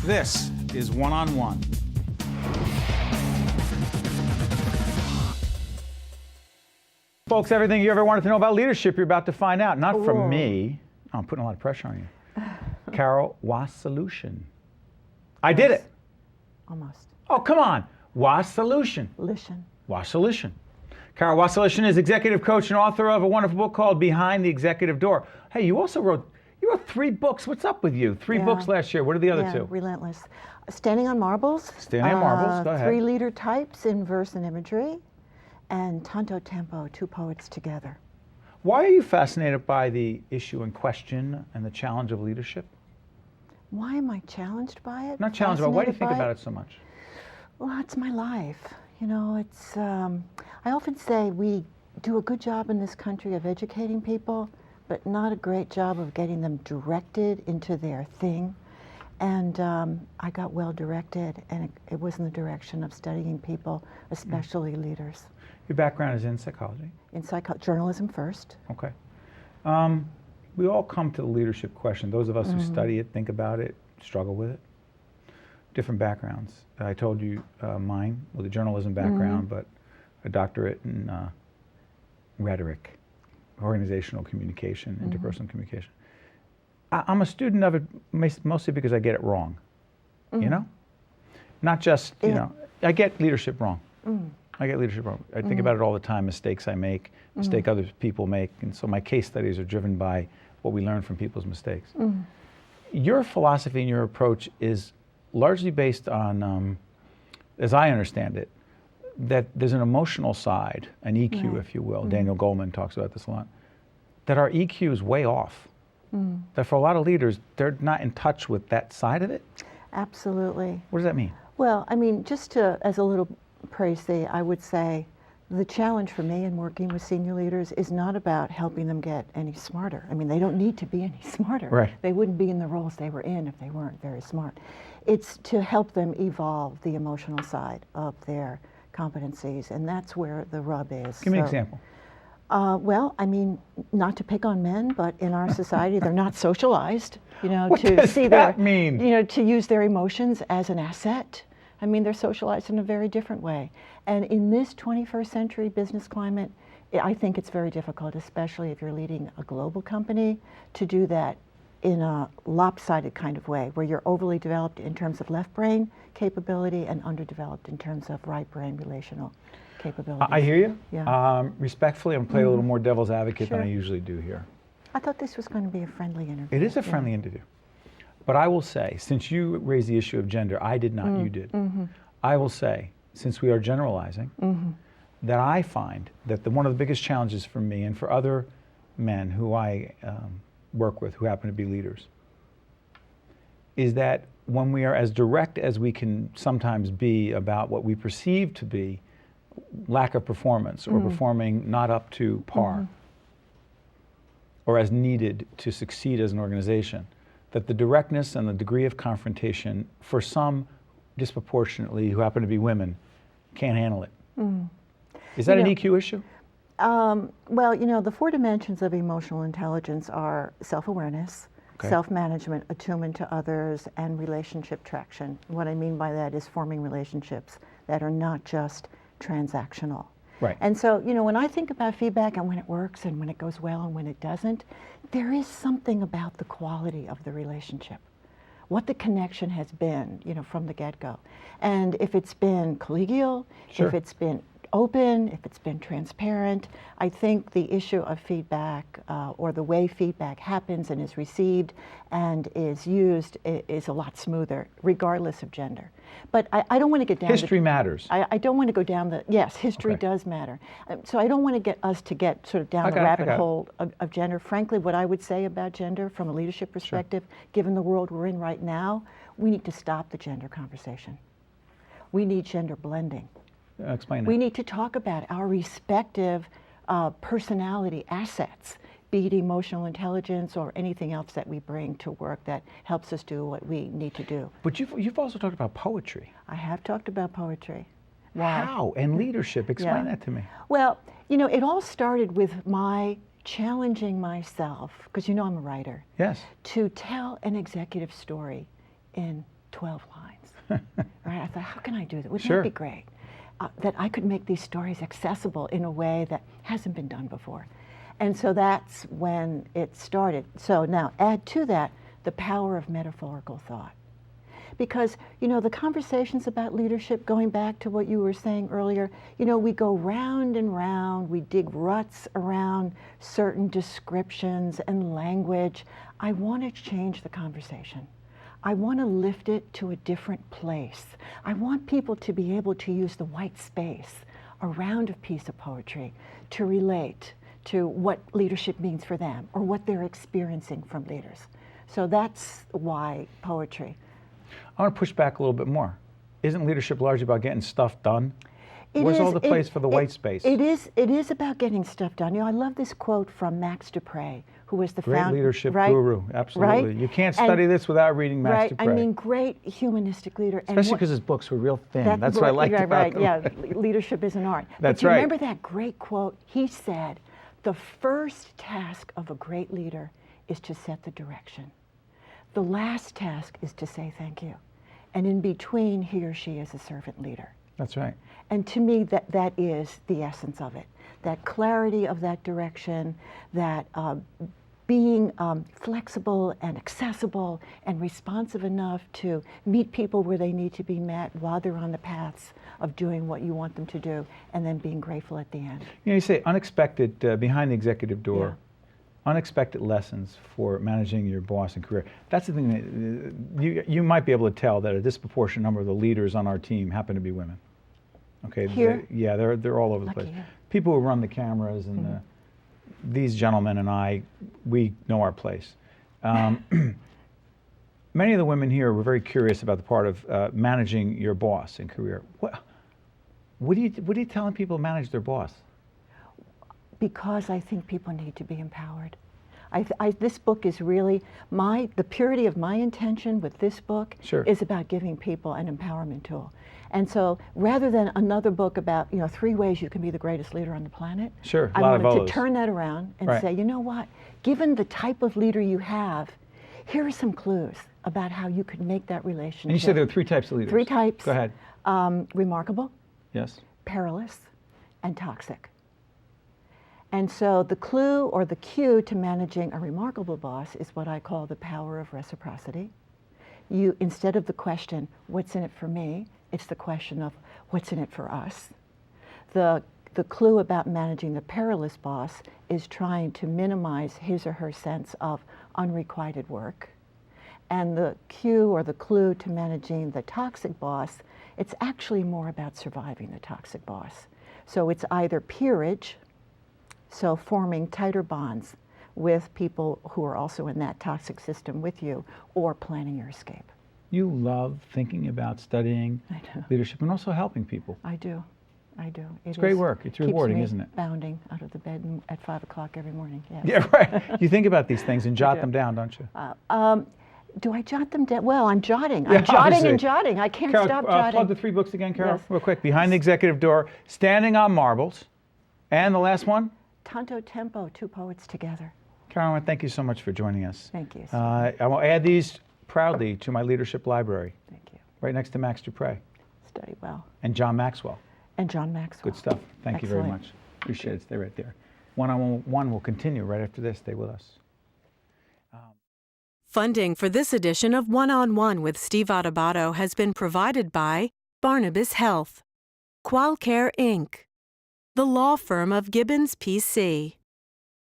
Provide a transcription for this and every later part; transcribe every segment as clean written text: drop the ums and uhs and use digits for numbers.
This is One-on-One. Folks, everything you ever wanted to know about leadership, you're about to find out. Not from me. Oh, I'm putting a lot of pressure on you. Karol Wasylyshyn. I did it. Almost. Oh, come on. Wasylyshyn. Wasylyshyn. Karol Wasylyshyn is executive coach and author of a wonderful book called Behind the Executive Door. Hey, you wrote 3 books. What's up with you? 3 books last year. What are the other 2? Relentless. Standing on Marbles. Standing on Marbles. Go ahead. 3 leader types in verse and imagery. And Tanto Tempo, 2 poets together. Why are you fascinated by the issue in question and the challenge of leadership? Why am I challenged by it? Not challenged, but why do you think about it so much? Well, it's my life. You know, it's, I often say we do a good job in this country of educating people, but not a great job of getting them directed into their thing. And I got well directed, and it was in the direction of studying people, especially leaders. Your background is in psychology? In journalism first. Okay. We all come to the leadership question. Those of us who study it, think about it, struggle with it. Different backgrounds. I told you mine with a journalism background, but a doctorate in rhetoric, organizational communication, interpersonal communication. I'm a student of it mostly because I get it wrong, you know? Not just, you know, I get leadership wrong. I get leadership wrong. I think about it all the time, mistakes I make, mistakes other people make, and so my case studies are driven by what we learn from people's mistakes. Your philosophy and your approach is largely based on, as I understand it, that there's an emotional side, an EQ, if you will. Daniel Goleman talks about this a lot, that our EQ is way off. That for a lot of leaders, they're not in touch with that side of it? Absolutely. What does that mean? Well, I mean, just to, as a little précis, I would say the challenge for me in working with senior leaders is not about helping them get any smarter. I mean, they don't need to be any smarter. Right. They wouldn't be in the roles they were in if they weren't very smart. It's to help them evolve the emotional side of their competencies, and that's where the rub is. Give me an example. Well, I mean, not to pick on men, but in our society, they're not socialized, you know, What to does see that their, mean? you know, to use their emotions as an asset. I mean, they're socialized in a very different way. And in this 21st century business climate, I think it's very difficult, especially if you're leading a global company, to do that in a lopsided kind of way, where you're overly developed in terms of left brain capability and underdeveloped in terms of right brain relational capabilities. I hear you. Yeah. Respectfully, I'm going to play a little more devil's advocate than I usually do here. I thought this was going to be a friendly interview. It is a friendly interview. But I will say, since you raised the issue of gender, I did not, you did. I will say, since we are generalizing, that I find that one of the biggest challenges for me and for other men who I work with who happen to be leaders is that when we are as direct as we can sometimes be about what we perceive to be lack of performance or performing not up to par or as needed to succeed as an organization, that the directness and the degree of confrontation for some disproportionately who happen to be women can't handle it. Is that an EQ issue? Well, you know, the 4 dimensions of emotional intelligence are self-awareness, self-management, attunement to others, and relationship traction. What I mean by that is forming relationships that are not just transactional. Right. And so, you know, when I think about feedback and when it works and when it goes well and when it doesn't, there is something about the quality of the relationship, what the connection has been, you know, from the get-go. And if it's been collegial, if it's been open, if it's been transparent, I think the issue of feedback or the way feedback happens and is received and is used is a lot smoother, regardless of gender. But I don't want to get down History matters. I don't want to go down the, yes, history does matter. So I don't want to get us to get sort of down the rabbit hole of gender. Frankly, what I would say about gender from a leadership perspective, given the world we're in right now, we need to stop the gender conversation. We need gender blending. Explain that. We need to talk about our respective personality assets, be it emotional intelligence or anything else that we bring to work that helps us do what we need to do. But you've also talked about poetry. I have talked about poetry. Why? How? And leadership. Explain that to me. Well, you know, it all started with my challenging myself, because you know I'm a writer. Yes. To tell an executive story in 12 lines. Right? I thought, how can I do that? Wouldn't Sure. that be great? That I could make these stories accessible in a way that hasn't been done before. And so that's when it started. So now add to that the power of metaphorical thought. Because, you know, the conversations about leadership, going back to what you were saying earlier, you know, we go round and round, we dig ruts around certain descriptions and language. I want to change the conversation. I want to lift it to a different place. I want people to be able to use the white space around a piece of poetry to relate to what leadership means for them or what they're experiencing from leaders. So that's why poetry. I want to push back a little bit more. Isn't leadership largely about getting stuff done? Where's all the place for the white space? It is about getting stuff done. You know, I love this quote from Max Dupre, who was the Great leadership guru, absolutely. Right? You can't study this without reading Max Dupre. I mean, great humanistic leader. Especially because his books were real thin. That's what I liked about them. Yeah, leadership is an art. That's but right. Remember that great quote? He said, the first task of a great leader is to set the direction. The last task is to say thank you. And in between, he or she is a servant leader. That's right. And to me, that is the essence of it. That clarity of that direction, that being flexible and accessible and responsive enough to meet people where they need to be met while they're on the paths of doing what you want them to do, and then being grateful at the end. You know, you say unexpected, behind the executive door, unexpected lessons for managing your boss and career. That's the thing that you might be able to tell that a disproportionate number of the leaders on our team happen to be women. Okay. Here? They're all over the place. Here. People who run the cameras and these gentlemen and I, we know our place. Many of the women here were very curious about the part of managing your boss and career. What are you telling people to manage their boss? Because I think people need to be empowered. This book is really the purity of my intention with this book is about giving people an empowerment tool. And so rather than another book about 3 ways you can be the greatest leader on the planet, I wanted to turn that around and say, you know what, given the type of leader you have, here are some clues about how you could make that relationship. And you said there were 3 types of leaders. 3 types. Go ahead. Remarkable, yes, perilous, and toxic. And so the clue or the cue to managing a remarkable boss is what I call the power of reciprocity. Instead of the question, what's in it for me? It's the question of what's in it for us. The clue about managing the perilous boss is trying to minimize his or her sense of unrequited work. And the cue or the clue to managing the toxic boss, it's actually more about surviving the toxic boss. So it's either peerage, so forming tighter bonds with people who are also in that toxic system with you, or planning your escape. You love thinking about studying leadership and also helping people. I do. It's great work. It's rewarding, isn't it? Bounding out of the bed at 5 o'clock every morning. Yes. Yeah, right. You think about these things and jot them down, don't you? Do I jot them down? Well, I'm jotting. Yeah, I'm jotting obviously. and jotting. I can't Carol, stop jotting. plug the 3 books again, Carol, Yes. real quick. Behind the Executive Door, Standing on Marbles, and the last one? Tanto Tempo, 2 poets together. Carol, I want to thank you so much for joining us. Thank you. I will add these proudly to my leadership library, Thank you. right next to Max Dupre Study well. and John Maxwell. And John Maxwell. Good stuff. Thank you very Excellent. much. Appreciate it. Stay right there. One-on-one will continue right after this. Stay with us. Funding for this edition of One-on-One with Steve Adubato has been provided by Barnabas Health, Qualcare Inc., the law firm of Gibbons PC,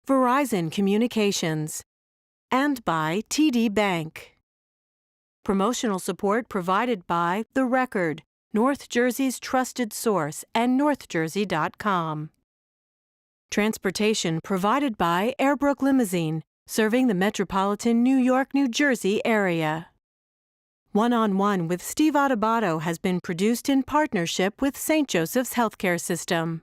Verizon Communications, and by TD Bank. Promotional support provided by The Record, North Jersey's trusted source, and northjersey.com. Transportation provided by Airbrook Limousine, serving the metropolitan New York, New Jersey area. One-on-One with Steve Adubato has been produced in partnership with St. Joseph's Healthcare System.